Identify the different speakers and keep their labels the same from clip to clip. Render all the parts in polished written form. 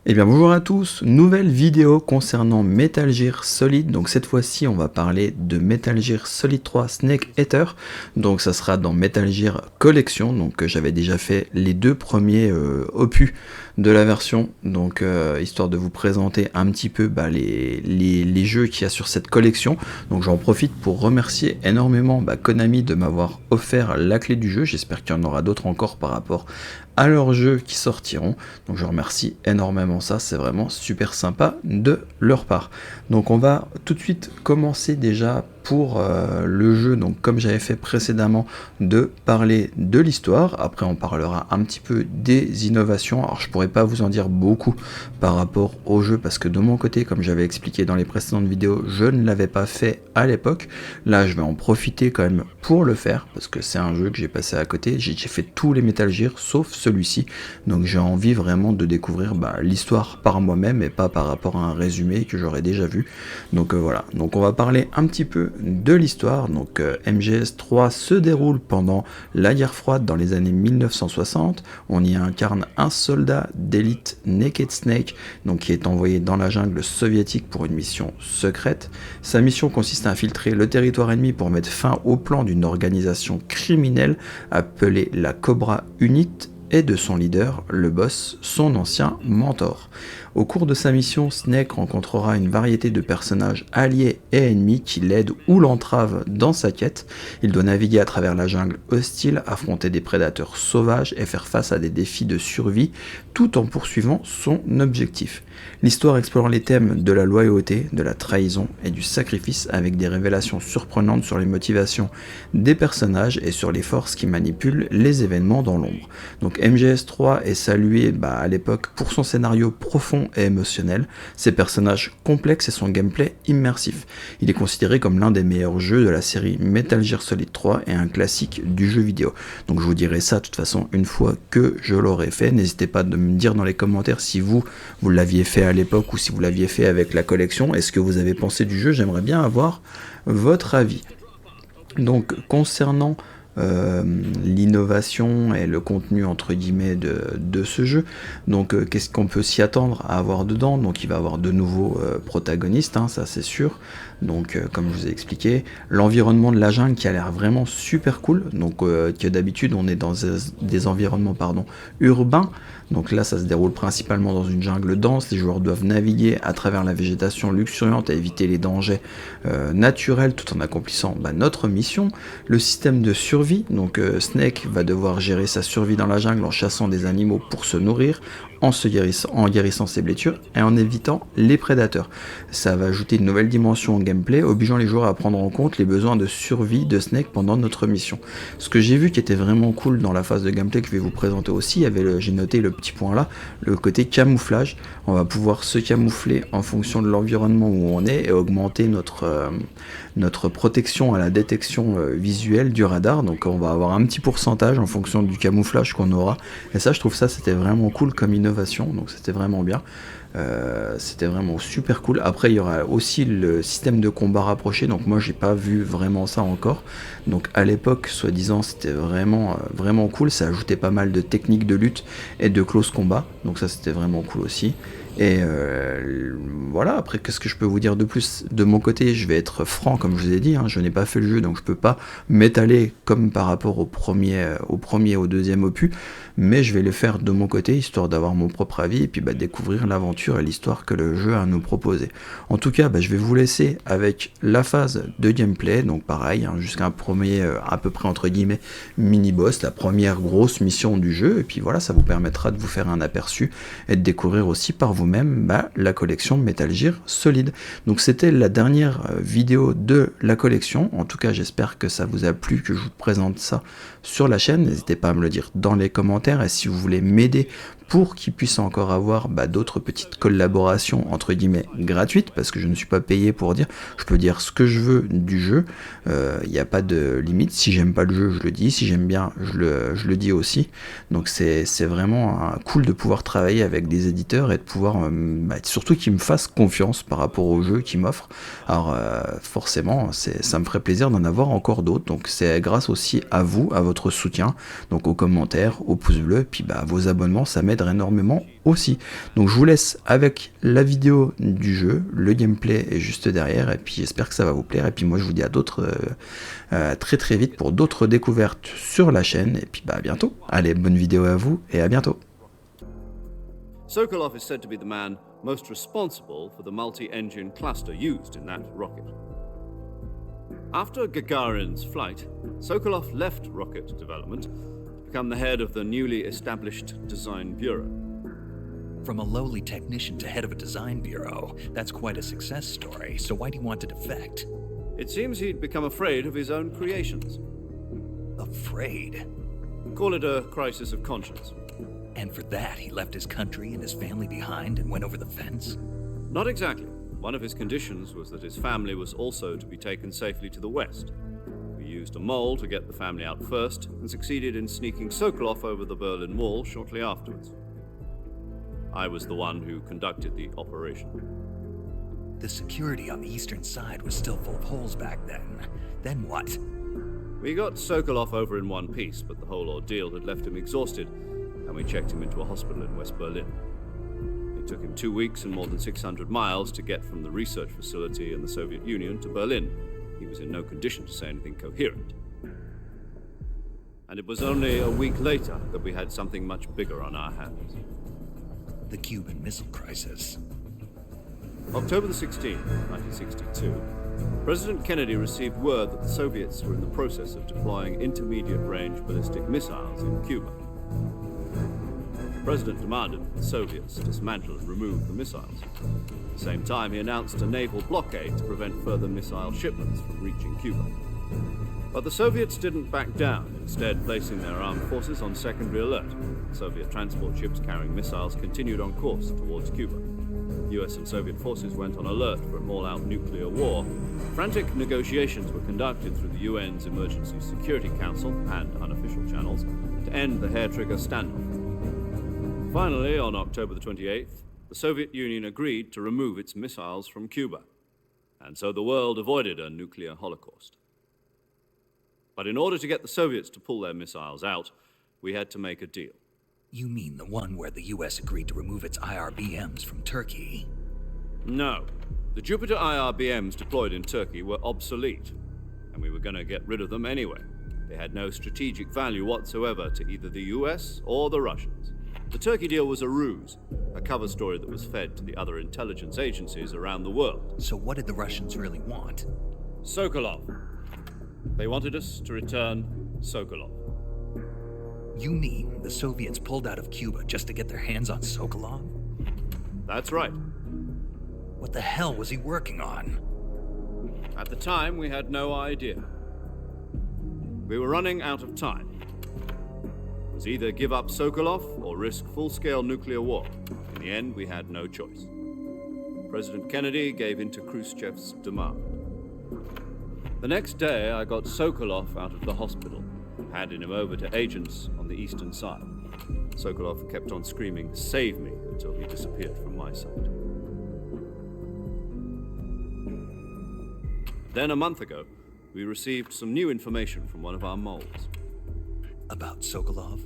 Speaker 1: Eh bien bonjour à tous, nouvelle vidéo concernant Metal Gear Solid. Donc cette fois-ci on va parler de Metal Gear Solid 3 Snake Eater. Donc ça sera dans Metal Gear Collection. Donc j'avais déjà fait les deux premiers opus de la version. Donc histoire de vous présenter un petit peu les jeux qu'il y a sur cette collection. Donc j'en profite pour remercier énormément Konami de m'avoir offert la clé du jeu. J'espère qu'il y en aura d'autres encore par rapport à leurs jeux qui sortiront. Donc je remercie énormément ça, c'est vraiment super sympa de leur part. Donc on va tout de suite commencer déjà pour le jeu, donc comme j'avais fait précédemment, de parler de l'histoire. Après on parlera un petit peu des innovations. Alors je pourrais pas vous en dire beaucoup par rapport au jeu parce que de mon côté, comme j'avais expliqué dans les précédentes vidéos, je ne l'avais pas fait à l'époque. Là je vais en profiter quand même pour le faire parce que c'est un jeu que j'ai passé à côté. J'ai fait tous les Metal Gear sauf celui-ci, donc j'ai envie vraiment de découvrir l'histoire par moi-même et pas par rapport à un résumé que j'aurais déjà vu. Donc voilà, donc on va parler un petit peu de l'histoire. Donc MGS3 se déroule pendant la guerre froide dans les années 1960. On y incarne un soldat d'élite, Naked Snake, donc qui est envoyé dans la jungle soviétique pour une mission secrète. Sa mission consiste à infiltrer le territoire ennemi pour mettre fin au plan d'une organisation criminelle appelée la Cobra Unit et de son leader, le boss, son ancien mentor. Au cours de sa mission, Snake rencontrera une variété de personnages alliés et ennemis qui l'aident ou l'entravent dans sa quête. Il doit naviguer à travers la jungle hostile, affronter des prédateurs sauvages et faire face à des défis de survie, tout en poursuivant son objectif. L'histoire explore les thèmes de la loyauté, de la trahison et du sacrifice avec des révélations surprenantes sur les motivations des personnages et sur les forces qui manipulent les événements dans l'ombre. Donc MGS3 est salué à l'époque pour son scénario profond et émotionnel, ses personnages complexes et son gameplay immersif. Il est considéré comme l'un des meilleurs jeux de la série Metal Gear Solid 3 et un classique du jeu vidéo. Donc je vous dirai ça de toute façon une fois que je l'aurai fait. N'hésitez pas de me dire dans les commentaires si vous l'aviez fait à l'époque ou si vous l'aviez fait avec la collection. Est-ce que vous avez pensé du jeu? J'aimerais bien avoir votre avis. Donc concernant l'innovation et le contenu entre guillemets de ce jeu, donc qu'est-ce qu'on peut s'y attendre à avoir dedans? Donc il va y avoir de nouveaux protagonistes, ça c'est sûr. Donc comme je vous ai expliqué, l'environnement de la jungle qui a l'air vraiment super cool, donc que d'habitude on est dans des environnements urbains. Donc là ça se déroule principalement dans une jungle dense, les joueurs doivent naviguer à travers la végétation luxuriante et éviter les dangers naturels tout en accomplissant notre mission. Le système de survie, donc Snake va devoir gérer sa survie dans la jungle en chassant des animaux pour se nourrir, en guérissant ses blessures et en évitant les prédateurs. Ça va ajouter une nouvelle dimension au gameplay, obligeant les joueurs à prendre en compte les besoins de survie de Snake pendant notre mission. Ce que j'ai vu qui était vraiment cool dans la phase de gameplay que je vais vous présenter aussi, j'ai noté le petit point là, le côté camouflage. On va pouvoir se camoufler en fonction de l'environnement où on est et augmenter notre protection à la détection visuelle du radar. Donc on va avoir un petit pourcentage en fonction du camouflage qu'on aura. Et ça, je trouve ça c'était vraiment cool comme innovation. Donc c'était vraiment bien. C'était vraiment super cool. Après il y aura aussi le système de combat rapproché, donc moi j'ai pas vu vraiment ça encore. Donc à l'époque soi-disant c'était vraiment cool, ça ajoutait pas mal de techniques de lutte et de close combat, donc ça c'était vraiment cool aussi. Et voilà, après qu'est-ce que je peux vous dire de plus? De mon côté je vais être franc comme je vous ai dit, je n'ai pas fait le jeu donc je peux pas m'étaler comme par rapport au au deuxième opus, mais je vais le faire de mon côté histoire d'avoir mon propre avis et puis découvrir l'aventure et l'histoire que le jeu a à nous proposer. En tout cas je vais vous laisser avec la phase de gameplay, donc pareil jusqu'à un premier à peu près entre guillemets mini boss, la première grosse mission du jeu, et puis voilà, ça vous permettra de vous faire un aperçu et de découvrir aussi par vous-même la collection Metal Gear Solid. Donc c'était la dernière vidéo de la collection. En tout cas j'espère que ça vous a plu, que je vous présente ça sur la chaîne. N'hésitez pas à me le dire dans les commentaires, et si vous voulez m'aider pour qu'il puisse encore avoir d'autres petites collaborations entre guillemets gratuites, parce que je ne suis pas payé pour dire, je peux dire ce que je veux du jeu, il n'y a pas de limite. Si j'aime pas le jeu je le dis, si j'aime bien je le dis aussi. Donc c'est vraiment cool de pouvoir travailler avec des éditeurs et de pouvoir surtout qu'ils me fassent confiance par rapport au jeu qu'ils m'offrent. Alors forcément ça me ferait plaisir d'en avoir encore d'autres, donc c'est grâce aussi à vous, à votre soutien, donc aux commentaires, aux pouces bleus, puis à vos abonnements, ça m'aide m'aiderait énormément aussi. Donc je vous laisse avec la vidéo du jeu, le gameplay est juste derrière, et puis j'espère que ça va vous plaire, et puis moi je vous dis à d'autres très très vite pour d'autres découvertes sur la chaîne, et puis à bientôt. Allez, bonne vidéo à vous, et à bientôt.
Speaker 2: Sokolov is said to be the man most responsible for the multi-engine cluster used in that rocket. After Gagarin's flight, Sokolov left rocket development to become the head of the newly established design bureau.
Speaker 3: From a lowly technician to head of a design bureau, that's quite a success story, so why do you want to defect?
Speaker 2: It seems he'd become afraid of his own creations.
Speaker 3: Afraid?
Speaker 2: Call it a crisis of conscience.
Speaker 3: And for that, he left his country and his family behind and went over the fence?
Speaker 2: Not exactly. One of his conditions was that his family was also to be taken safely to the west. We used a mole to get the family out first and succeeded in sneaking Sokolov over the Berlin Wall shortly afterwards. I was the one who conducted the operation.
Speaker 3: The security on the eastern side was still full of holes back then. Then what?
Speaker 2: We got Sokolov over in one piece, but the whole ordeal had left him exhausted, and we checked him into a hospital in West Berlin. It took him 2 weeks and more than 600 miles to get from the research facility in the Soviet Union to Berlin. He was in no condition to say anything coherent. And it was only a week later that we had something much bigger on our hands.
Speaker 3: The Cuban Missile Crisis.
Speaker 2: October the 16th, 1962, President Kennedy received word that the Soviets were in the process of deploying intermediate-range ballistic missiles in Cuba. The President demanded that the Soviets dismantle and remove the missiles. At the same time, he announced a naval blockade to prevent further missile shipments from reaching Cuba. But the Soviets didn't back down, instead placing their armed forces on secondary alert. Soviet transport ships carrying missiles continued on course towards Cuba. US and Soviet forces went on alert for an all-out nuclear war. Frantic negotiations were conducted through the UN's Emergency Security Council and unofficial channels to end the hair-trigger standoff. Finally, on October the 28th, the Soviet Union agreed to remove its missiles from Cuba. And so the world avoided a nuclear holocaust. But in order to get the Soviets to pull their missiles out, we had to make a deal.
Speaker 3: You mean the one where the US agreed to remove its IRBMs from Turkey?
Speaker 2: No. The Jupiter IRBMs deployed in Turkey were obsolete, and we were going to get rid of them anyway. They had no strategic value whatsoever to either the US or the Russians. The Turkey deal was a ruse, a cover story that was fed to the other intelligence agencies around the world.
Speaker 3: So what did the Russians really want?
Speaker 2: Sokolov. They wanted us to return Sokolov.
Speaker 3: You mean the Soviets pulled out of Cuba just to get their hands on Sokolov?
Speaker 2: That's right.
Speaker 3: What the hell was he working on?
Speaker 2: At the time, we had no idea. We were running out of time. It was either give up Sokolov or risk full-scale nuclear war. In the end, we had no choice. President Kennedy gave in to Khrushchev's demand. The next day, I got Sokolov out of the hospital, handing him over to agents on the eastern side. Sokolov kept on screaming, "Save me," until he disappeared from my sight. Then a month ago, we received some new information from one of our moles.
Speaker 3: About Sokolov?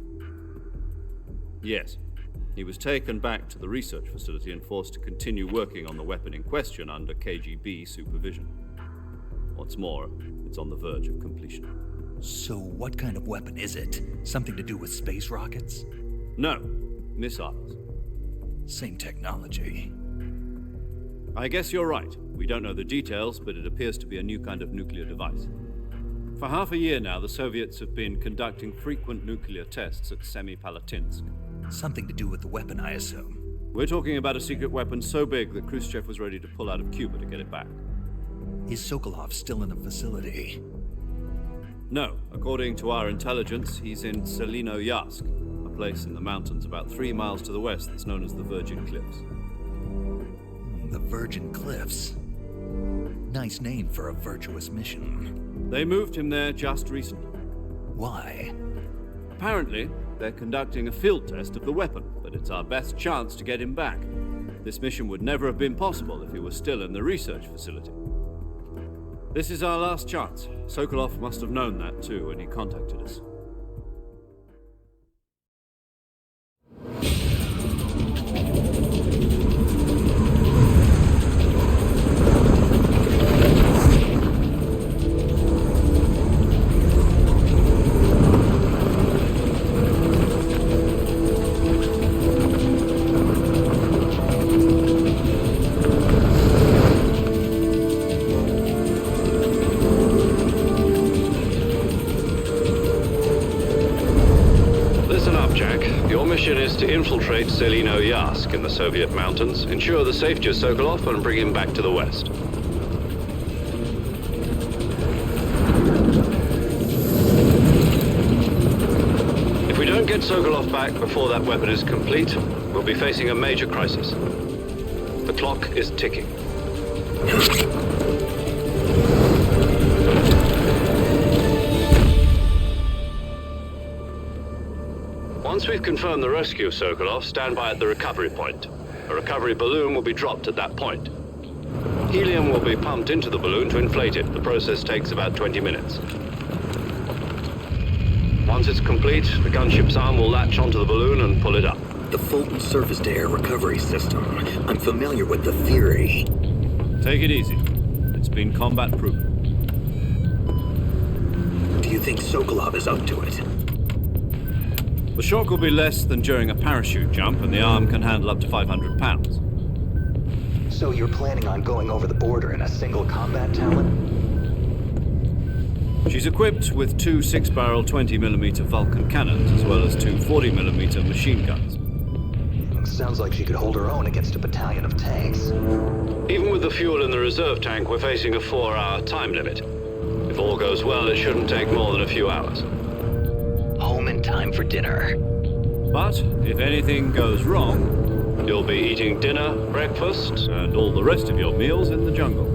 Speaker 2: Yes. He was taken back to the research facility and forced to continue working on the weapon in question under KGB supervision. What's more, it's on the verge of completion.
Speaker 3: So what kind of weapon is it? Something to do with space rockets?
Speaker 2: No, missiles.
Speaker 3: Same technology.
Speaker 2: I guess you're right. We don't know the details, but it appears to be a new kind of nuclear device. For half a year now, the Soviets have been conducting frequent nuclear tests at Semipalatinsk.
Speaker 3: Something to do with the weapon, I assume.
Speaker 2: We're talking about a secret weapon so big that Khrushchev was ready to pull out of Cuba to get it back.
Speaker 3: Is Sokolov still in the facility?
Speaker 2: No. According to our intelligence, he's in Selinoyarsk, a place in the mountains about 3 miles to the west that's known as the Virgin Cliffs.
Speaker 3: The Virgin Cliffs. Nice name for a virtuous mission.
Speaker 2: They moved him there just recently.
Speaker 3: Why?
Speaker 2: Apparently, they're conducting a field test of the weapon, but it's our best chance to get him back. This mission would never have been possible if he was still in the research facility. This is our last chance. Sokolov must have known that too when he contacted us. infiltrate Selino-Yask in the Soviet mountains, ensure the safety of Sokolov, and bring him back to the west. If we don't get Sokolov back before that weapon is complete, we'll be facing a major crisis. The clock is ticking. Once we've confirmed the rescue of Sokolov, stand by at the recovery point. A recovery balloon will be dropped at that point. Helium will be pumped into the balloon to inflate it. The process takes about 20 minutes. Once it's complete, the gunship's arm will latch onto the balloon and pull it up.
Speaker 4: The Fulton surface-to-air recovery system. I'm familiar with the theory.
Speaker 2: Take it easy. It's been combat-proven.
Speaker 4: Do you think Sokolov is up to it?
Speaker 2: The shock will be less than during a parachute jump, and the arm can handle up to 500 pounds.
Speaker 4: So you're planning on going over the border in a single combat talon?
Speaker 2: She's equipped with two 6-barrel 20mm Vulcan cannons, as well as two 40mm machine guns.
Speaker 4: Sounds like she could hold her own against a battalion of tanks.
Speaker 2: Even with the fuel in the reserve tank, we're facing a 4-hour time limit. If all goes well, it shouldn't take more than a few hours.
Speaker 4: Home in time for dinner.
Speaker 2: But if anything goes wrong, you'll be eating dinner, breakfast, and all the rest of your meals in the jungle.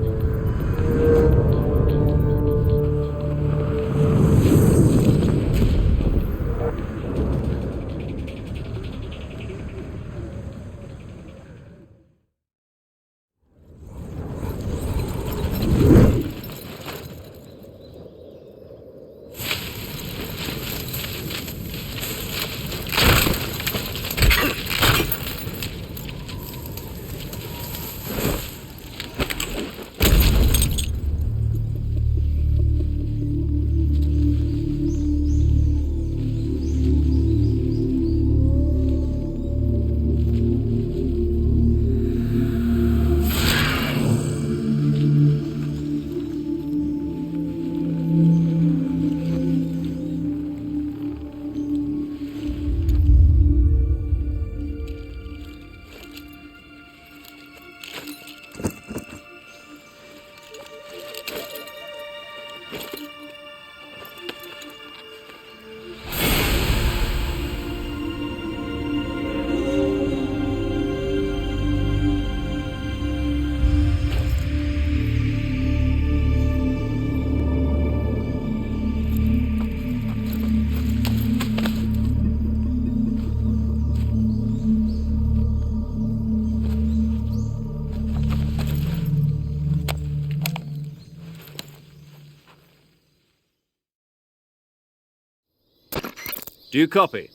Speaker 2: Do you copy?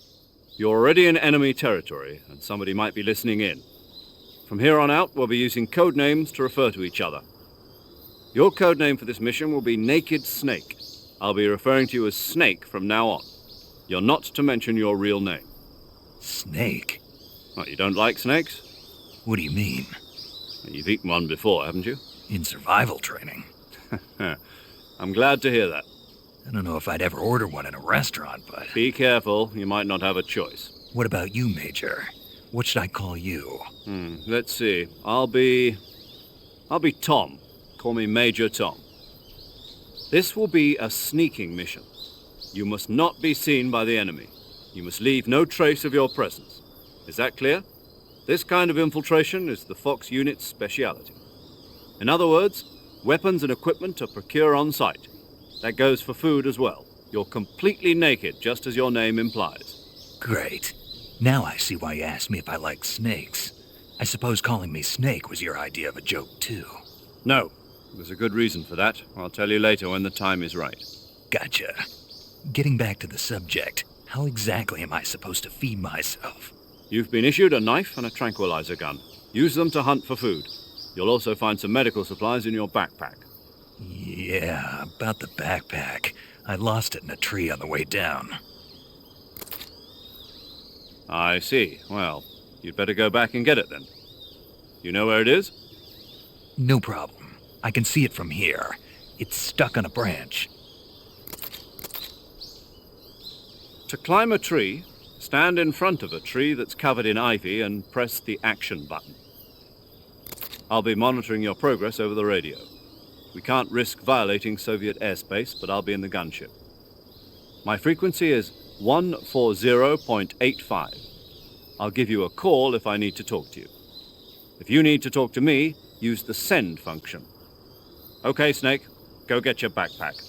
Speaker 2: You're already in enemy territory, and somebody might be listening in. From here on out, we'll be using code names to refer to each other. Your code name for this mission will be Naked Snake. I'll be referring to you as Snake from now on. You're not to mention your real name.
Speaker 3: Snake?
Speaker 2: What, you don't like snakes?
Speaker 3: What do you mean?
Speaker 2: You've eaten one before, haven't you?
Speaker 3: In survival training.
Speaker 2: I'm glad to hear that.
Speaker 3: I don't know if I'd ever order one in a restaurant, but...
Speaker 2: Be careful, you might not have a choice.
Speaker 3: What about you, Major? What should I call you?
Speaker 2: Let's see. I'll be Tom. Call me Major Tom. This will be a sneaking mission. You must not be seen by the enemy. You must leave no trace of your presence. Is that clear? This kind of infiltration is the Fox unit's speciality. In other words, weapons and equipment are procured on site. That goes for food as well. You're completely naked, just as your name implies.
Speaker 3: Great. Now I see why you asked me if I like snakes. I suppose calling me Snake was your idea of a joke, too.
Speaker 2: No. There's a good reason for that. I'll tell you later when the time is right.
Speaker 3: Gotcha. Getting back to the subject, how exactly am I supposed to feed myself?
Speaker 2: You've been issued a knife and a tranquilizer gun. Use them to hunt for food. You'll also find some medical supplies in your backpack.
Speaker 3: Yeah, about the backpack. I lost it in a tree on the way down.
Speaker 2: I see. Well, you'd better go back and get it then. You know where it is?
Speaker 3: No problem. I can see it from here. It's stuck on a branch.
Speaker 2: To climb a tree, Stand in front of a tree that's covered in ivy and press the action button. I'll be monitoring your progress over the radio. We can't risk violating Soviet airspace, but I'll be in the gunship. My frequency is 140.85. I'll give you a call if I need to talk to you. If you need to talk to me, use the send function. Okay, Snake, go get your backpack.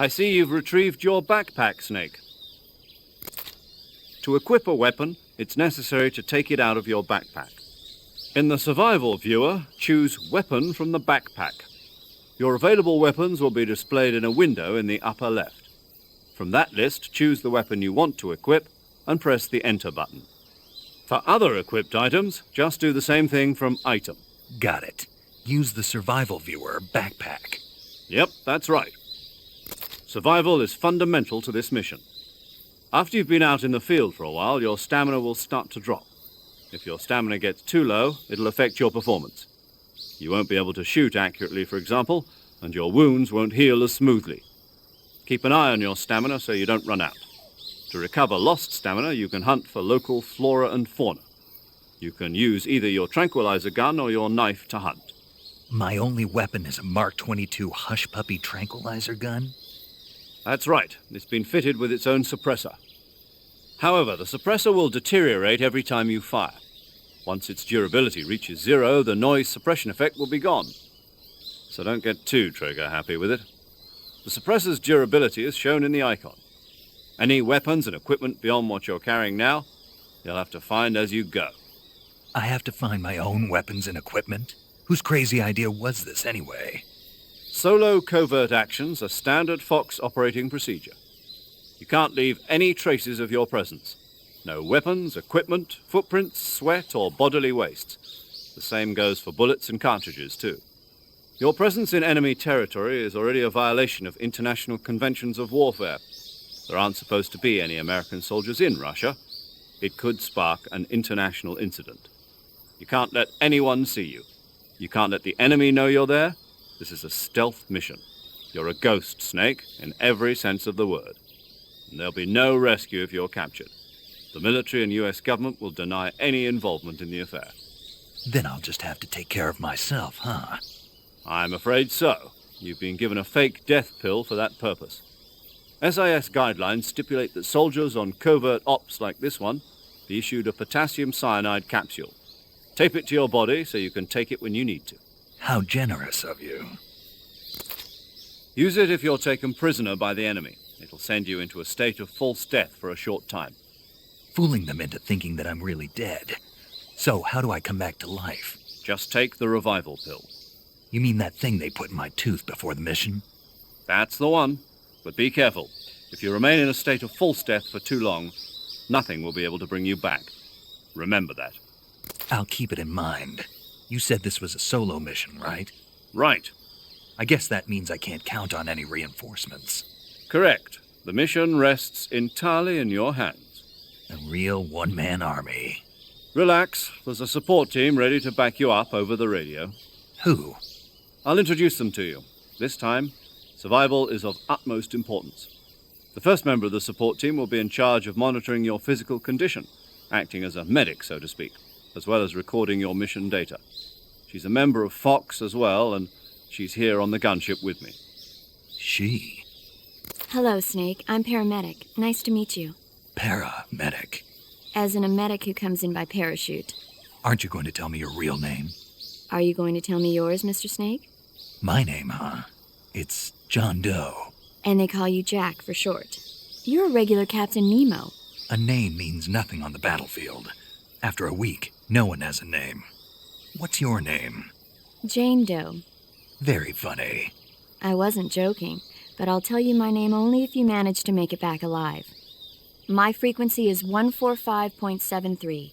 Speaker 2: I see you've retrieved your backpack, Snake. To equip a weapon, it's necessary to take it out of your backpack. In the survival viewer, choose Weapon from the backpack. Your available weapons will be displayed in a window in the upper left. From that list, choose the weapon you want to equip and press the Enter button. For other equipped items, just do the same thing from Item.
Speaker 3: Got it. Use the survival viewer backpack.
Speaker 2: Yep, that's right. Survival is fundamental to this mission. After you've been out in the field for a while, your stamina will start to drop. If your stamina gets too low, it'll affect your performance. You won't be able to shoot accurately, for example, and your wounds won't heal as smoothly. Keep an eye on your stamina so you don't run out. To recover lost stamina, you can hunt for local flora and fauna. You can use either your tranquilizer gun or your knife to hunt.
Speaker 3: My only weapon is a Mark 22 Hush Puppy tranquilizer gun?
Speaker 2: That's right. It's been fitted with its own suppressor. However, the suppressor will deteriorate every time you fire. Once its durability reaches 0, the noise suppression effect will be gone. So don't get too trigger happy with it. The suppressor's durability is shown in the icon. Any weapons and equipment beyond what you're carrying now, you'll have to find as you go.
Speaker 3: I have to find my own weapons and equipment? Whose crazy idea was this anyway?
Speaker 2: Solo covert actions are standard Fox operating procedure. You can't leave any traces of your presence. No weapons, equipment, footprints, sweat, or bodily wastes. The same goes for bullets and cartridges, too. Your presence in enemy territory is already a violation of international conventions of warfare. There aren't supposed to be any American soldiers in Russia. It could spark an international incident. You can't let anyone see you. You can't let the enemy know you're there. This is a stealth mission. You're a ghost, Snake, in every sense of the word. And there'll be no rescue if you're captured. The military and US government will deny any involvement in the affair.
Speaker 3: Then I'll just have to take care of myself, huh?
Speaker 2: I'm afraid so. You've been given a fake death pill for that purpose. SIS guidelines stipulate that soldiers on covert ops like this one be issued a potassium cyanide capsule. Tape it to your body so you can take it when you need to.
Speaker 3: How generous of you.
Speaker 2: Use it if you're taken prisoner by the enemy. It'll send you into a state of false death for a short time.
Speaker 3: Fooling them into thinking that I'm really dead. So how do I come back to life?
Speaker 2: Just take the revival pill.
Speaker 3: You mean that thing they put in my tooth before the mission?
Speaker 2: That's the one. But be careful. If you remain in a state of false death for too long, nothing will be able to bring you back. Remember that.
Speaker 3: I'll keep it in mind. You said this was a solo mission, right?
Speaker 2: Right.
Speaker 3: I guess that means I can't count on any reinforcements.
Speaker 2: Correct. The mission rests entirely in your hands.
Speaker 3: A real one-man army.
Speaker 2: Relax. There's a support team ready to back you up over the radio.
Speaker 3: Who?
Speaker 2: I'll introduce them to you. This time, survival is of utmost importance. The first member of the support team will be in charge of monitoring your physical condition, acting as a medic, so to speak, as well as recording your mission data. She's a member of Fox as well, and she's here on the gunship with me.
Speaker 3: She?
Speaker 5: Hello, Snake. I'm paramedic. Nice to meet you.
Speaker 3: Paramedic.
Speaker 5: As in a medic who comes in by parachute.
Speaker 3: Aren't you going to tell me your real name?
Speaker 5: Are you going to tell me yours, Mr. Snake?
Speaker 3: My name, huh? It's John Doe.
Speaker 5: And they call you Jack for short. You're a regular Captain Nemo.
Speaker 3: A name means nothing on the battlefield. After a week, no one has a name. What's your name?
Speaker 5: Jane Doe.
Speaker 3: Very funny.
Speaker 5: I wasn't joking, but I'll tell you my name only if you manage to make it back alive. My frequency is 145.73.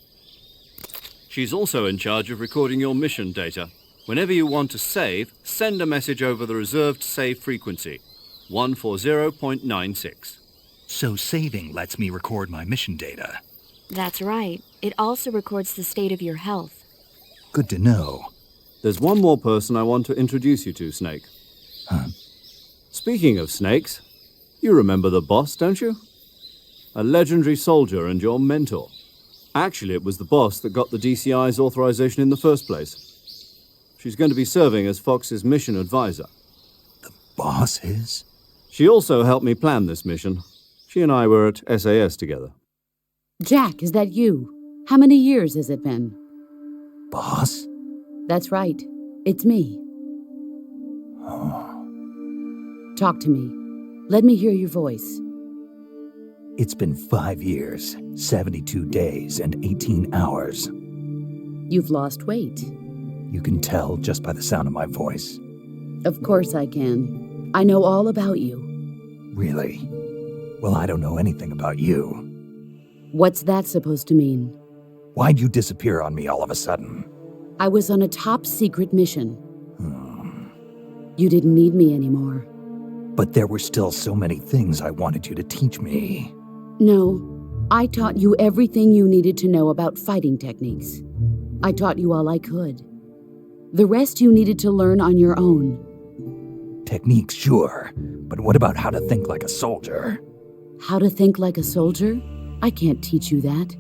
Speaker 2: She's also in charge of recording your mission data. Whenever you want to save, send a message over the reserved save frequency, 140.96.
Speaker 3: So saving lets me record my mission data.
Speaker 5: That's right. It also records the state of your health.
Speaker 3: Good to know.
Speaker 2: There's one more person I want to introduce you to, Snake.
Speaker 3: Huh?
Speaker 2: Speaking of snakes, you remember the boss, don't you? A legendary soldier and your mentor. Actually, it was the boss that got the DCI's authorization in the first place. She's going to be serving as Fox's mission advisor.
Speaker 3: The boss is?
Speaker 2: She also helped me plan this mission. She and I were at SAS together.
Speaker 6: Jack, is that you? How many years has it been?
Speaker 3: Boss?
Speaker 6: That's right. It's me. Talk to me. Let me hear your voice.
Speaker 3: It's been 5 years, 72 days, and 18 hours.
Speaker 6: You've lost weight.
Speaker 3: You can tell just by the sound of my voice.
Speaker 6: Of course I can. I know all about you.
Speaker 3: Really? Well, I don't know anything about you.
Speaker 6: What's that supposed to mean?
Speaker 3: Why'd you disappear on me all of a sudden?
Speaker 6: I was on a top-secret mission. You didn't need me anymore.
Speaker 3: But there were still so many things I wanted you to teach me.
Speaker 6: No, I taught you everything you needed to know about fighting techniques. I taught you all I could. The rest you needed to learn on your own.
Speaker 3: Techniques, sure. But what about how to think like a soldier?
Speaker 6: How to think like a soldier? I can't teach you that.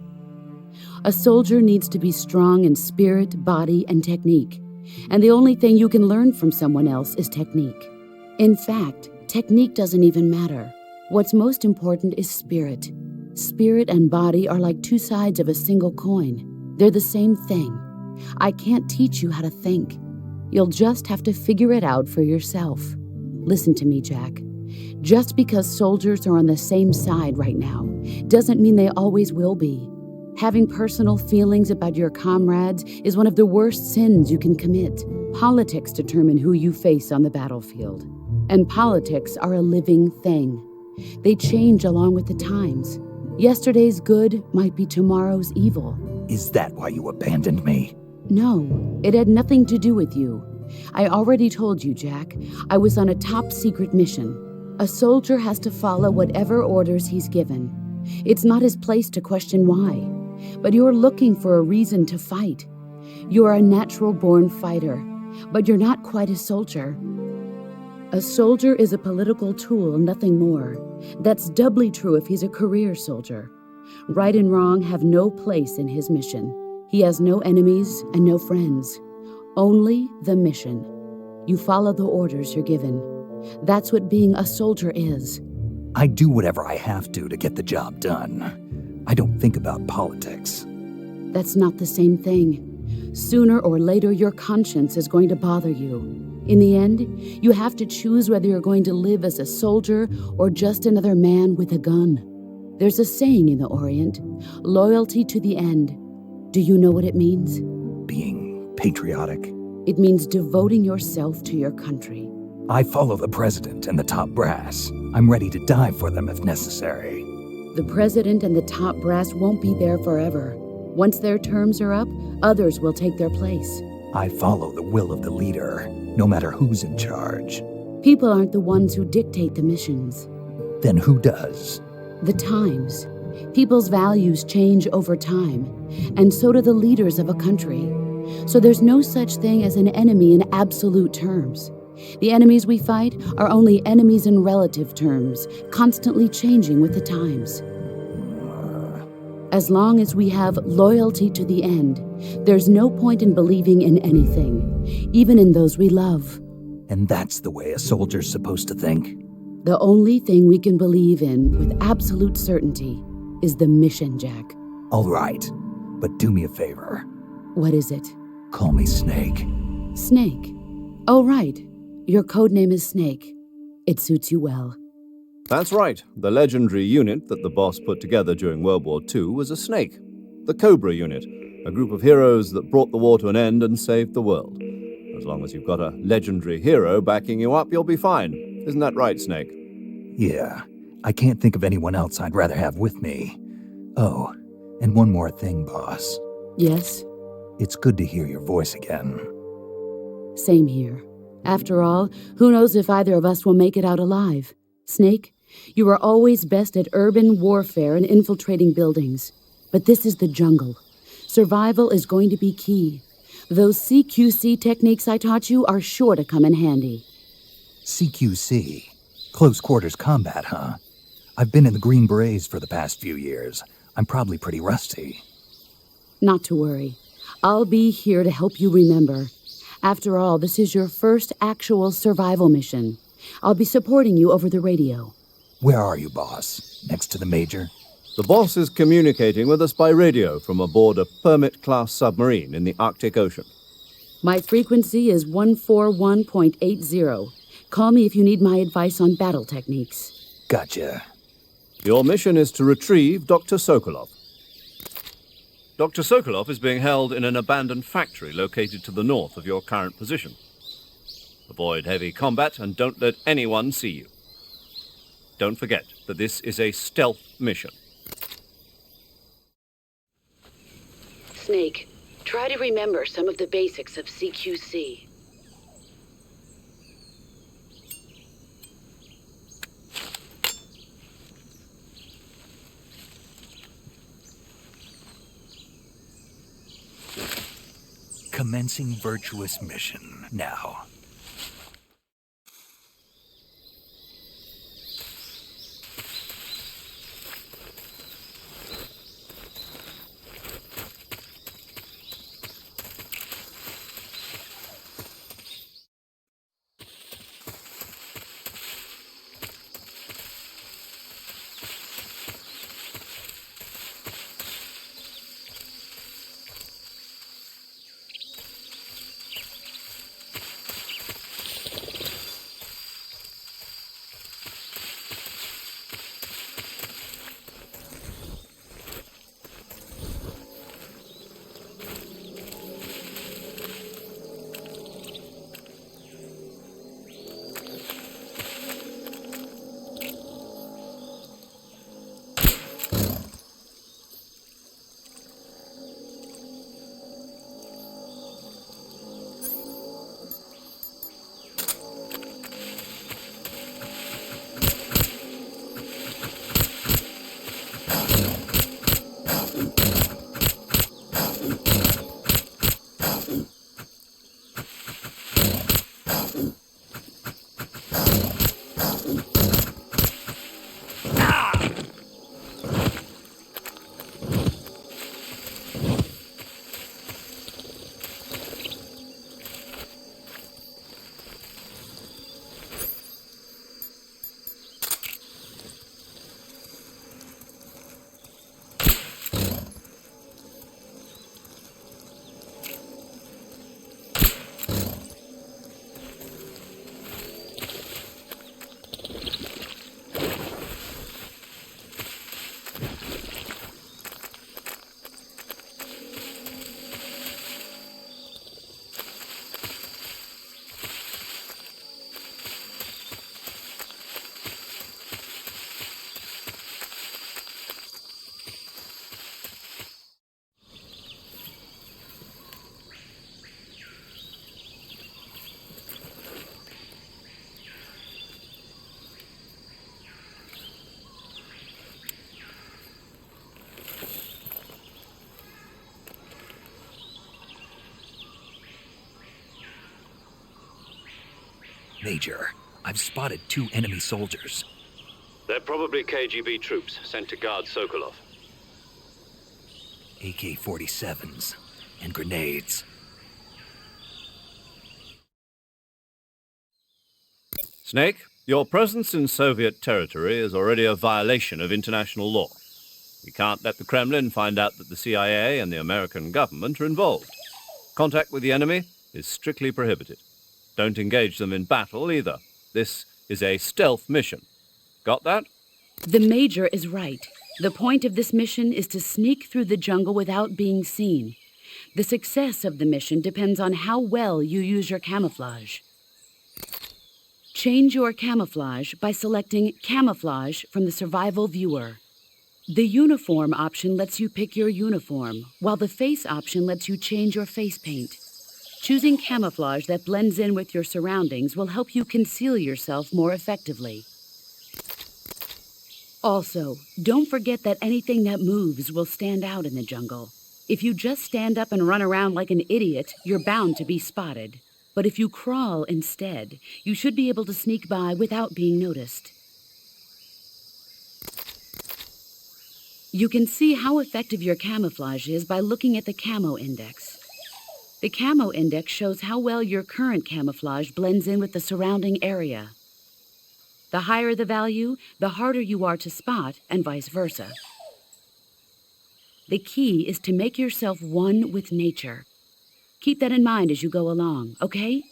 Speaker 6: A soldier needs to be strong in spirit, body, and technique. And the only thing you can learn from someone else is technique. In fact, technique doesn't even matter. What's most important is spirit. Spirit and body are like two sides of a single coin. They're the same thing. I can't teach you how to think. You'll just have to figure it out for yourself. Listen to me, Jack. Just because soldiers are on the same side right now doesn't mean they always will be. Having personal feelings about your comrades is one of the worst sins you can commit. Politics determine who you face on the battlefield. And politics are a living thing. They change along with the times. Yesterday's good might be tomorrow's evil.
Speaker 3: Is that why you abandoned me?
Speaker 6: No, it had nothing to do with you. I already told you, Jack. I was on a top-secret mission. A soldier has to follow whatever orders he's given. It's not his place to question why. But you're looking for a reason to fight. You're a natural-born fighter, but you're not quite a soldier. A soldier is a political tool, nothing more. That's doubly true if he's a career soldier. Right and wrong have no place in his mission. He has no enemies and no friends. Only the mission. You follow the orders you're given. That's what being a soldier is.
Speaker 3: I do whatever I have to get the job done. I don't think about politics.
Speaker 6: That's not the same thing. Sooner or later, your conscience is going to bother you. In the end, you have to choose whether you're going to live as a soldier or just another man with a gun. There's a saying in the Orient, loyalty to the end. Do you know what it means?
Speaker 3: Being patriotic.
Speaker 6: It means devoting yourself to your country.
Speaker 3: I follow the president and the top brass. I'm ready to die for them if necessary.
Speaker 6: The president and the top brass won't be there forever. Once their terms are up, others will take their place.
Speaker 3: I follow the will of the leader, no matter who's in charge.
Speaker 6: People aren't the ones who dictate the missions.
Speaker 3: Then who does?
Speaker 6: The times. People's values change over time, and so do the leaders of a country. So there's no such thing as an enemy in absolute terms. The enemies we fight are only enemies in relative terms, constantly changing with the times. As long as we have loyalty to the end, there's no point in believing in anything, even in those we love.
Speaker 3: And that's the way a soldier's supposed to think?
Speaker 6: The only thing we can believe in with absolute certainty is the mission, Jack.
Speaker 3: All right, but do me a favor.
Speaker 6: What is it?
Speaker 3: Call me Snake.
Speaker 6: Snake. Oh, right. Your codename is Snake. It suits you well.
Speaker 2: That's right. The legendary unit that the boss put together during World War II was a snake. The Cobra unit, a group of heroes that brought the war to an end and saved the world. As long as you've got a legendary hero backing you up, you'll be fine. Isn't that right, Snake?
Speaker 3: Yeah, I can't think of anyone else I'd rather have with me. Oh, and one more thing, boss.
Speaker 6: Yes?
Speaker 3: It's good to hear your voice again.
Speaker 6: Same here. After all, who knows if either of us will make it out alive? Snake, you are always best at urban warfare and infiltrating buildings. But this is the jungle. Survival is going to be key. Those CQC techniques I taught you are sure to come in handy.
Speaker 3: CQC? Close quarters combat, huh? I've been in the Green Berets for the past few years. I'm probably pretty rusty.
Speaker 6: Not to worry. I'll be here to help you remember. After all, this is your first actual survival mission. I'll be supporting you over the radio.
Speaker 3: Where are you, boss? Next to the Major?
Speaker 2: The boss is communicating with us by radio from aboard a Permit-class submarine in the Arctic Ocean.
Speaker 6: My frequency is 141.80. Call me if you need my advice on battle techniques.
Speaker 3: Gotcha.
Speaker 2: Your mission is to retrieve Dr. Sokolov. Dr. Sokolov is being held in an abandoned factory located to the north of your current position. Avoid heavy combat and don't let anyone see you. Don't forget that this is a stealth mission.
Speaker 6: Snake, try to remember some of the basics of CQC.
Speaker 3: Commencing virtuous mission now. Major. I've spotted 2 enemy soldiers.
Speaker 2: They're probably KGB troops sent to guard Sokolov.
Speaker 3: AK-47s and grenades.
Speaker 2: Snake, your presence in Soviet territory is already a violation of international law. We can't let the Kremlin find out that the CIA and the American government are involved. Contact with the enemy is strictly prohibited. Don't engage them in battle either. This is a stealth mission. Got that?
Speaker 6: The Major is right. The point of this mission is to sneak through the jungle without being seen. The success of the mission depends on how well you use your camouflage. Change your camouflage by selecting Camouflage from the Survival Viewer. The Uniform option lets you pick your uniform, while the Face option lets you change your face paint. Choosing camouflage that blends in with your surroundings will help you conceal yourself more effectively. Also, don't forget that anything that moves will stand out in the jungle. If you just stand up and run around like an idiot, you're bound to be spotted. But if you crawl instead, you should be able to sneak by without being noticed. You can see how effective your camouflage is by looking at the camo index. The camo index shows how well your current camouflage blends in with the surrounding area. The higher the value, the harder you are to spot, and vice versa. The key is to make yourself one with nature. Keep that in mind as you go along, okay?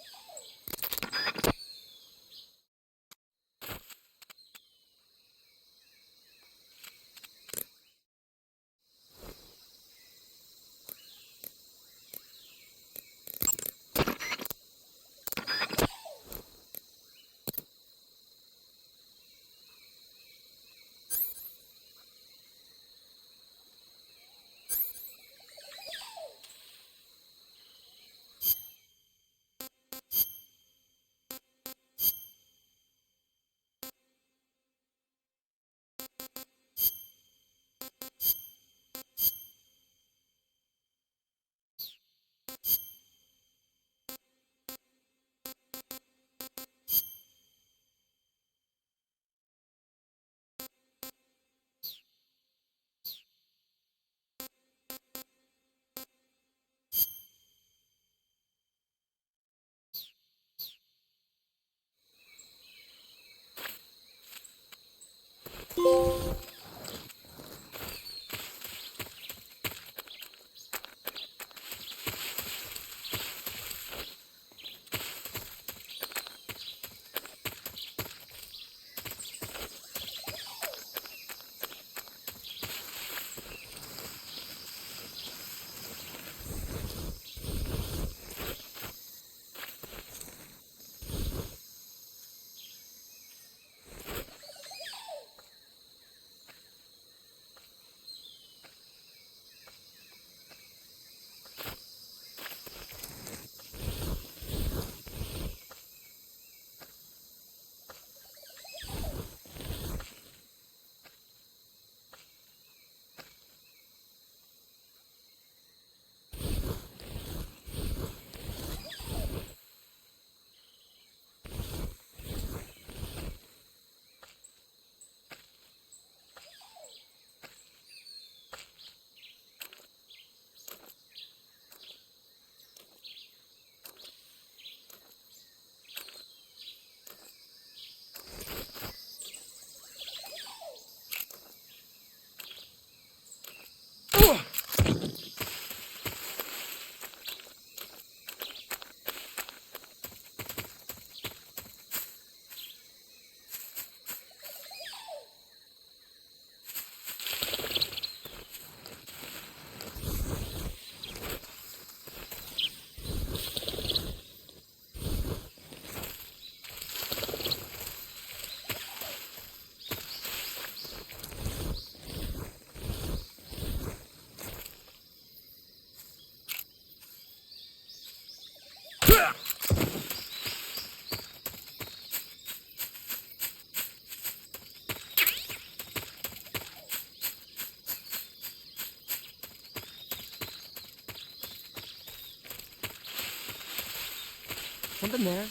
Speaker 7: Something there.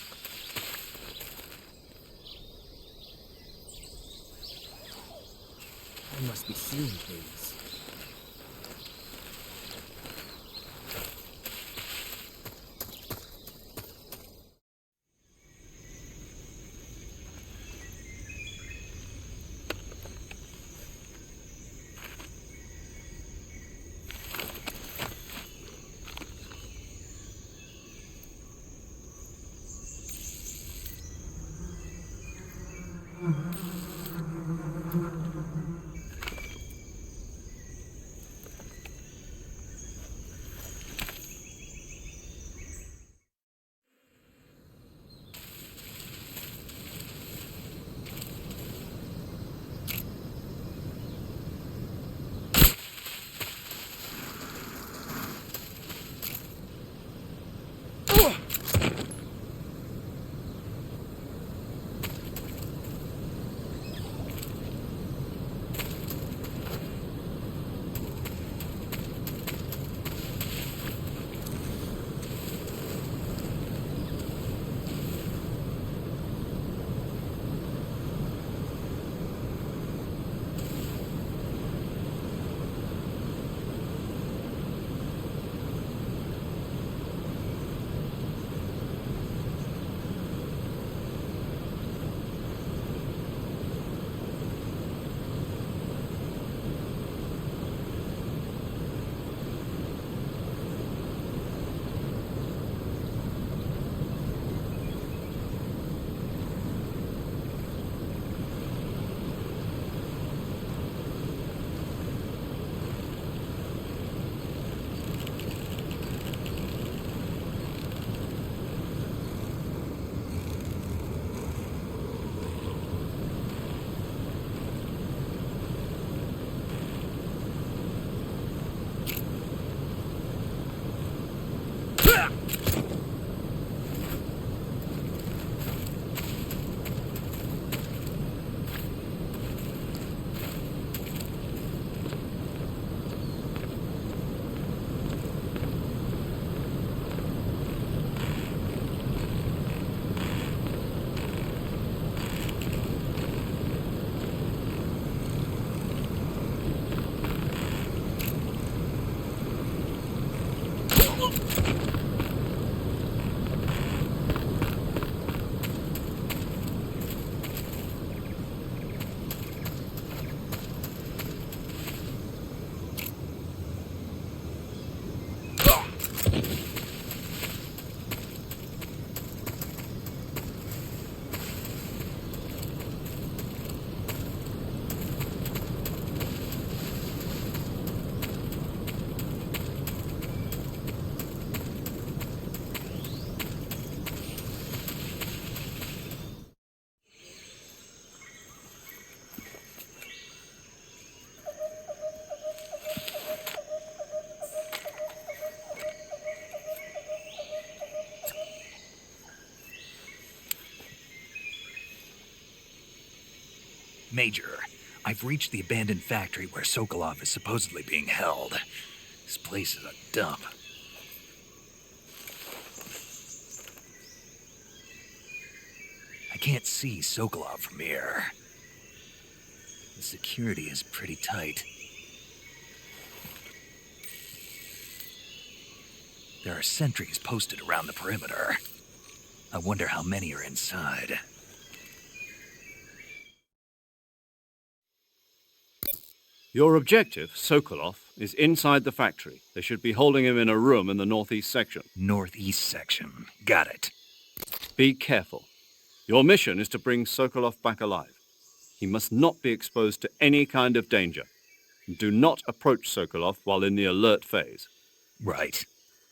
Speaker 7: I must be seeing things.
Speaker 3: Major, I've reached the abandoned factory where Sokolov is supposedly being held. This place is a dump. I can't see Sokolov from here. The security is pretty tight. There are sentries posted around the perimeter. I wonder how many are inside.
Speaker 2: Your objective, Sokolov, is inside the factory. They should be holding him in a room in the northeast section.
Speaker 3: Northeast section. Got it.
Speaker 2: Be careful. Your mission is to bring Sokolov back alive. He must not be exposed to any kind of danger. Do not approach Sokolov while in the alert phase.
Speaker 3: Right.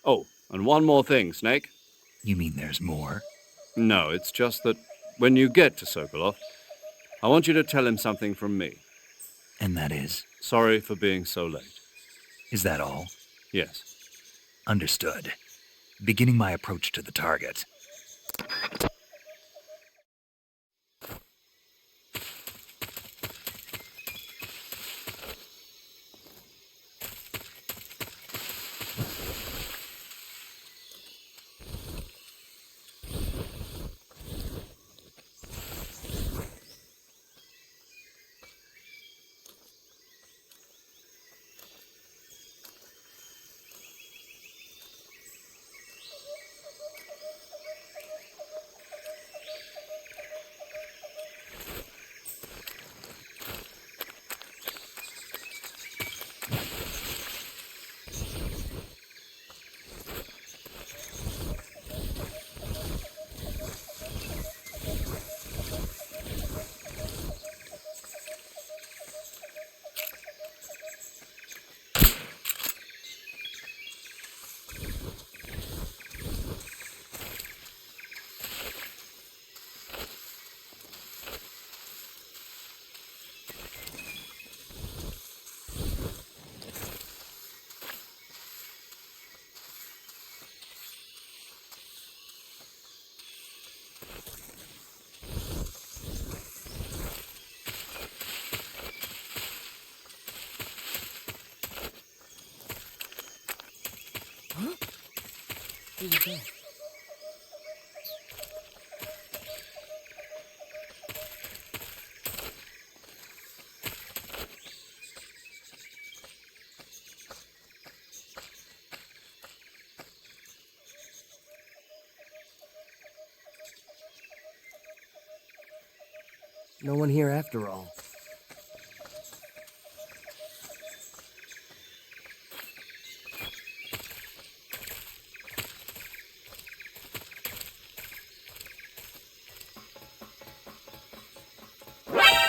Speaker 2: Oh, and one more thing, Snake.
Speaker 3: You mean there's more?
Speaker 2: No, it's just that when you get to Sokolov, I want you to tell him something from me.
Speaker 3: And that is?
Speaker 2: Sorry for being so late.
Speaker 3: Is that all?
Speaker 2: Yes.
Speaker 3: Understood. Beginning my approach to the target.
Speaker 7: through the back. No one here after all.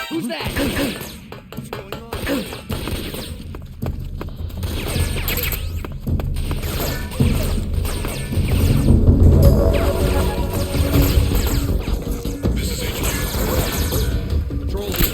Speaker 8: Who's that?
Speaker 7: What's going on?
Speaker 8: Patrol here.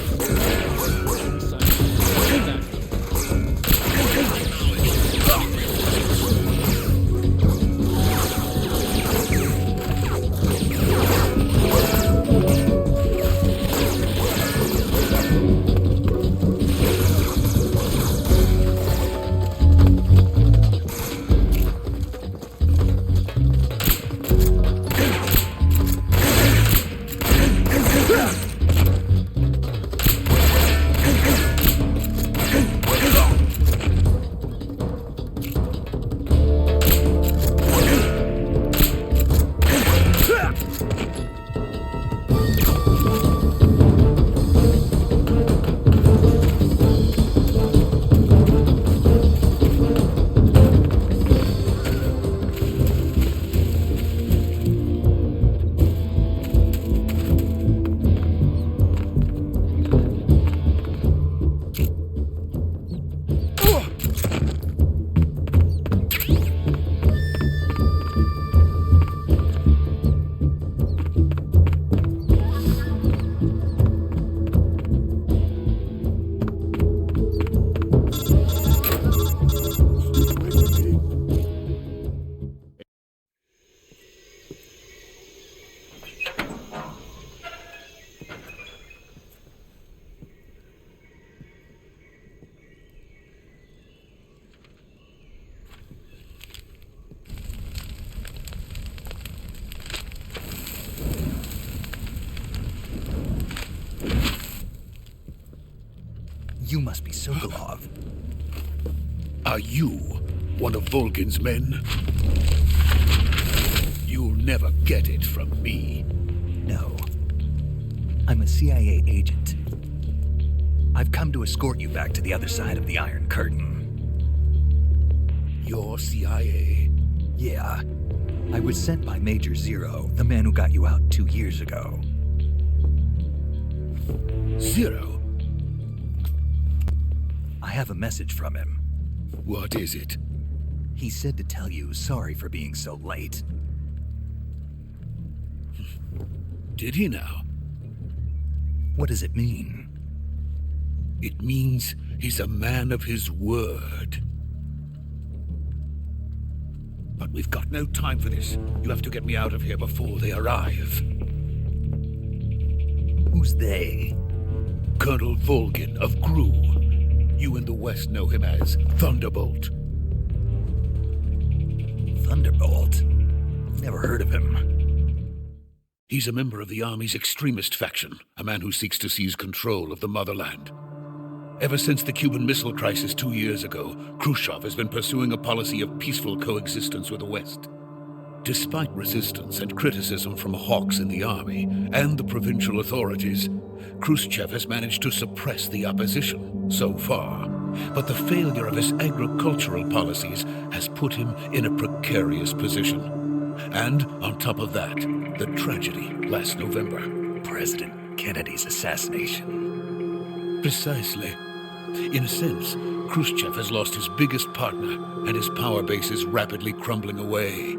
Speaker 3: You must be Sokolov.
Speaker 9: Are you one of Volgin's men? You'll never get it from me.
Speaker 3: No. I'm a CIA agent. I've come to escort you back to the other side of the Iron Curtain.
Speaker 9: You're CIA?
Speaker 3: Yeah. I was sent by Major Zero, the man who got you out 2 years ago.
Speaker 9: Zero?
Speaker 3: I have a message from him.
Speaker 9: What is it?
Speaker 3: He said to tell you sorry for being so late.
Speaker 9: Did he now?
Speaker 3: What does it mean?
Speaker 9: It means he's a man of his word. But we've got no time for this. You have to get me out of here before they arrive.
Speaker 3: Who's they?
Speaker 9: Colonel Volgin of GRU. You in the West know him as Thunderbolt.
Speaker 3: Thunderbolt? Never heard of him.
Speaker 9: He's a member of the Army's extremist faction, a man who seeks to seize control of the motherland. Ever since the Cuban Missile Crisis 2 years ago, Khrushchev has been pursuing a policy of peaceful coexistence with the West. Despite resistance and criticism from hawks in the army and the provincial authorities, Khrushchev has managed to suppress the opposition so far. But the failure of his agricultural policies has put him in a precarious position. And on top of that, the tragedy last November.
Speaker 3: President Kennedy's assassination.
Speaker 9: Precisely. In a sense, Khrushchev has lost his biggest partner, and his power base is rapidly crumbling away.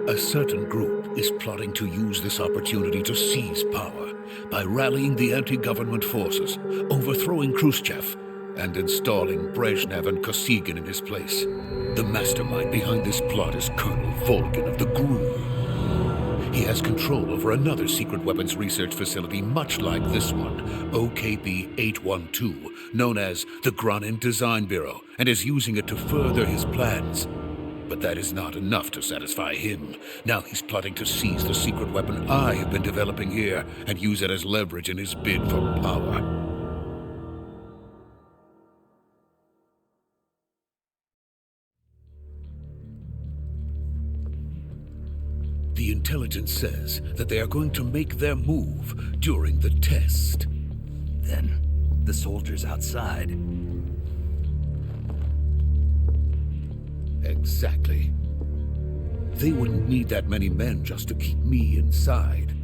Speaker 9: A certain group is plotting to use this opportunity to seize power by rallying the anti-government forces, overthrowing Khrushchev, and installing Brezhnev and Kosygin in his place. The mastermind behind this plot is Colonel Volgin of the GRU. He has control over another secret weapons research facility much like this one, OKB-812, known as the Granin Design Bureau, and is using it to further his plans. But that is not enough to satisfy him. Now he's plotting to seize the secret weapon I have been developing here and use it as leverage in his bid for power. The intelligence says that they are going to make their move during the test.
Speaker 3: Then, the soldiers outside.
Speaker 9: Exactly. They wouldn't need that many men just to keep me inside.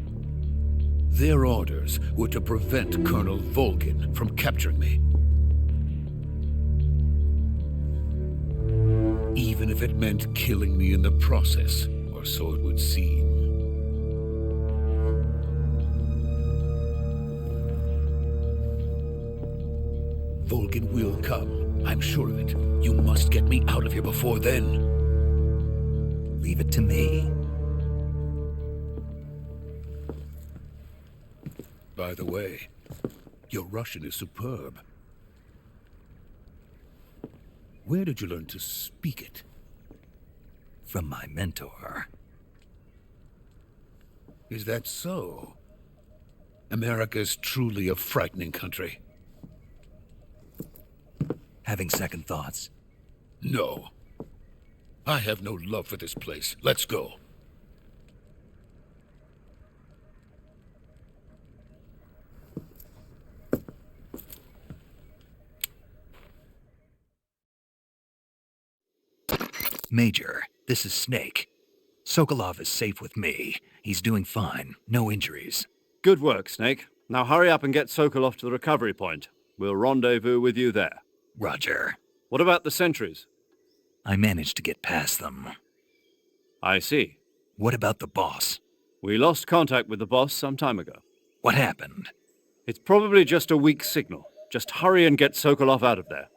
Speaker 9: Their orders were to prevent Colonel Vol.1 from capturing me. Even if it meant killing me in the process, or so it would seem. Vol.1 will come, I'm sure of it. You must get me out of here before then.
Speaker 3: Leave it to me.
Speaker 9: By the way, your Russian is superb. Where did you learn to speak it?
Speaker 3: From my mentor.
Speaker 9: Is that so? America is truly a frightening country.
Speaker 3: Having second thoughts?
Speaker 9: No. I have no love for this place. Let's go.
Speaker 3: Major, this is Snake. Sokolov is safe with me. He's doing fine. No injuries.
Speaker 2: Good work, Snake. Now hurry up and get Sokolov to the recovery point. We'll rendezvous with you there.
Speaker 3: Roger.
Speaker 2: What about the sentries?
Speaker 3: I managed to get past them.
Speaker 2: I see.
Speaker 3: What about the boss?
Speaker 2: We lost contact with the boss some time ago.
Speaker 3: What happened?
Speaker 2: It's probably just a weak signal. Just hurry and get Sokolov out of there.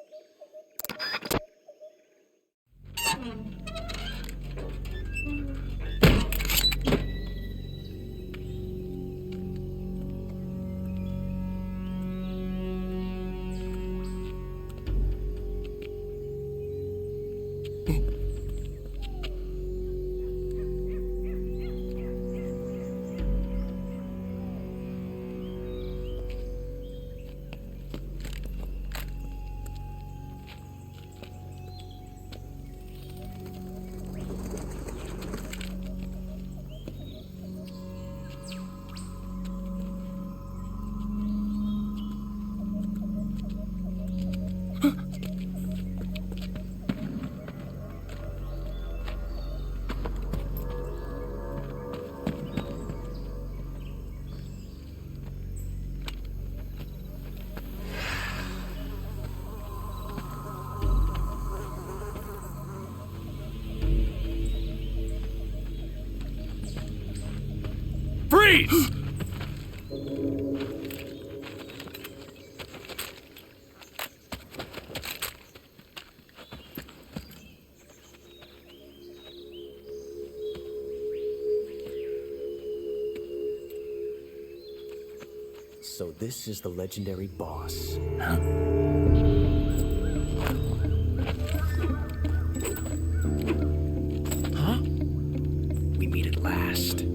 Speaker 8: Freeze!
Speaker 7: So this is the legendary boss.
Speaker 3: Huh?
Speaker 7: Huh? We meet at last.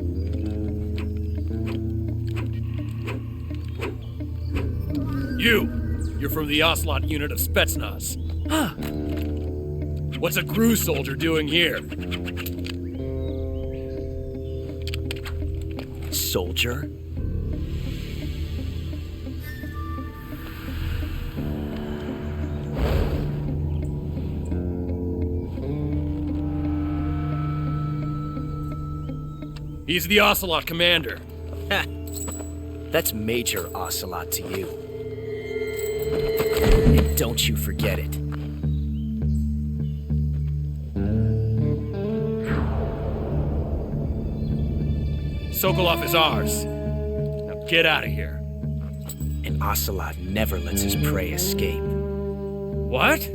Speaker 8: You're from the Ocelot unit of Spetsnaz.
Speaker 7: Huh?
Speaker 8: What's a GRU soldier doing here?
Speaker 7: Soldier?
Speaker 8: He's the Ocelot commander.
Speaker 7: That's Major Ocelot to you. And don't you forget it.
Speaker 8: Sokolov is ours. Now get out of here.
Speaker 7: And Ocelot never lets his prey escape.
Speaker 8: What?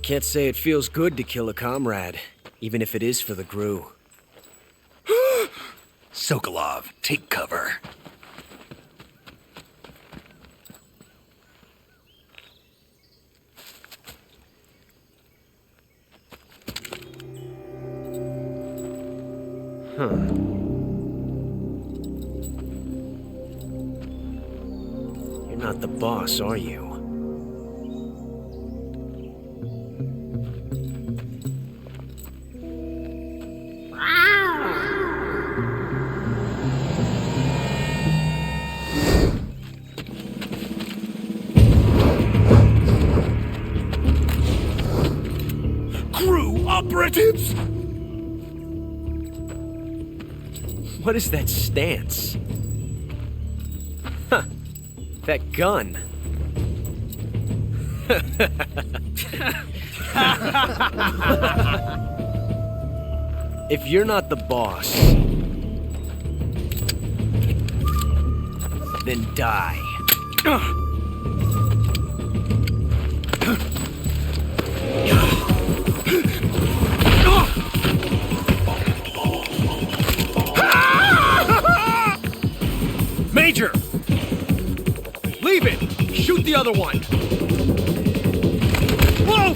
Speaker 7: can't say it feels good to kill a comrade, even if it is for the Gru.
Speaker 3: Sokolov, take cover.
Speaker 7: You're not the boss, are you?
Speaker 9: Crew operatives!
Speaker 7: What is that stance? Huh. That gun. If you're not the boss, then die.
Speaker 8: Major! Leave it! Shoot the other one! Whoa!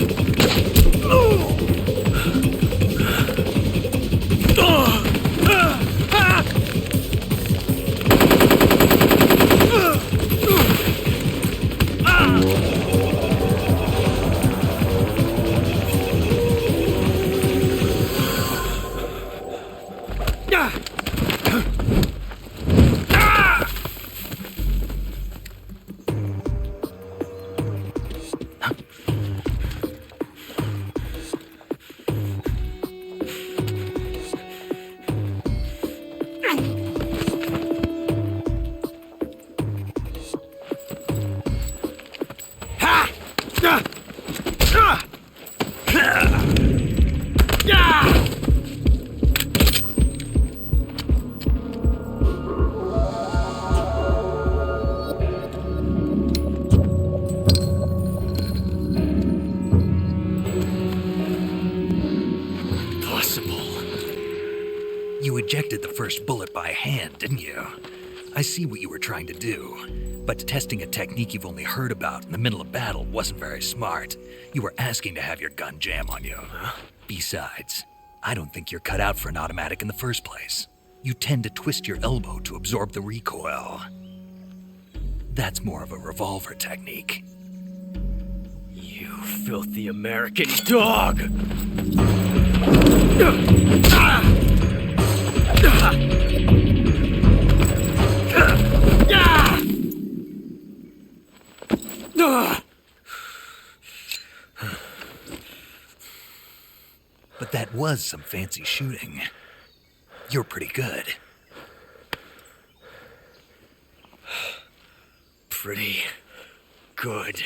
Speaker 3: You ejected the first bullet by hand, didn't you? I see what you were trying to do, but testing a technique you've only heard about in the middle of battle wasn't very smart. You were asking to have your gun jam on you. Besides, I don't think you're cut out for an automatic in the first place. You tend to twist your elbow to absorb the recoil. That's more of a revolver technique.
Speaker 7: You filthy American dog!
Speaker 3: But that was some fancy shooting. You're pretty good.
Speaker 7: Pretty good.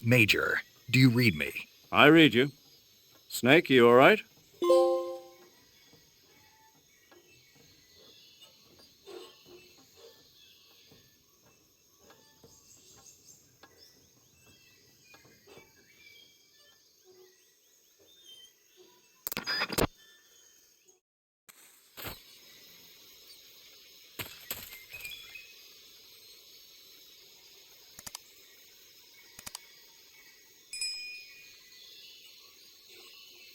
Speaker 3: Major, do you read me?
Speaker 2: I read you. Snake, you all right?